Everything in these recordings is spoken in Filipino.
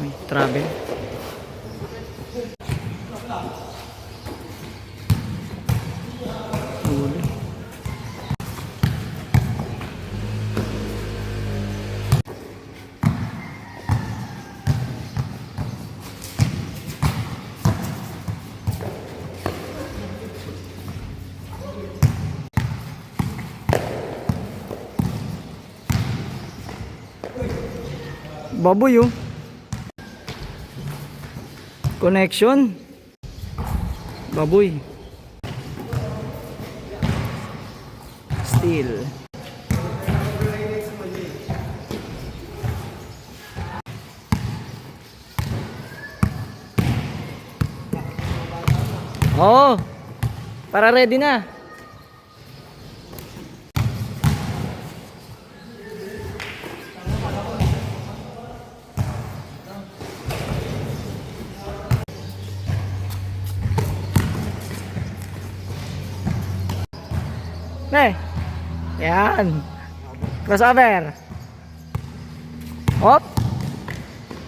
Ay, travel. Huli. Baboy oh. Connection. Baboy. Steel. Oh, para ready na. Yan. Crossover. Hop.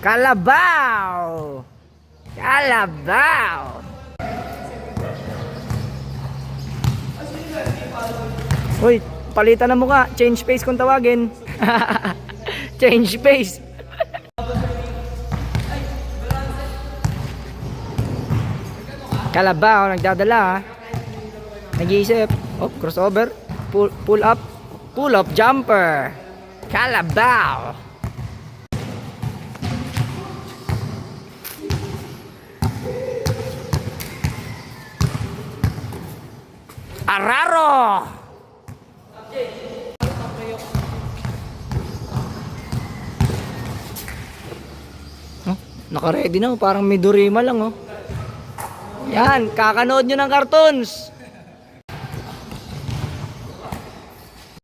Kalabaw. Kalabaw. Uy, palitan na mukha. Change pace kung tawagin. Change pace. Kalabaw, nagdadala. Nag-iisip. Oh, crossover. Pull up. Pull up jumper. Kalabaw. Araro. Oh, naka-ready na. Parang Midorima lang oh. Yan, kakanood nyo ng cartoons.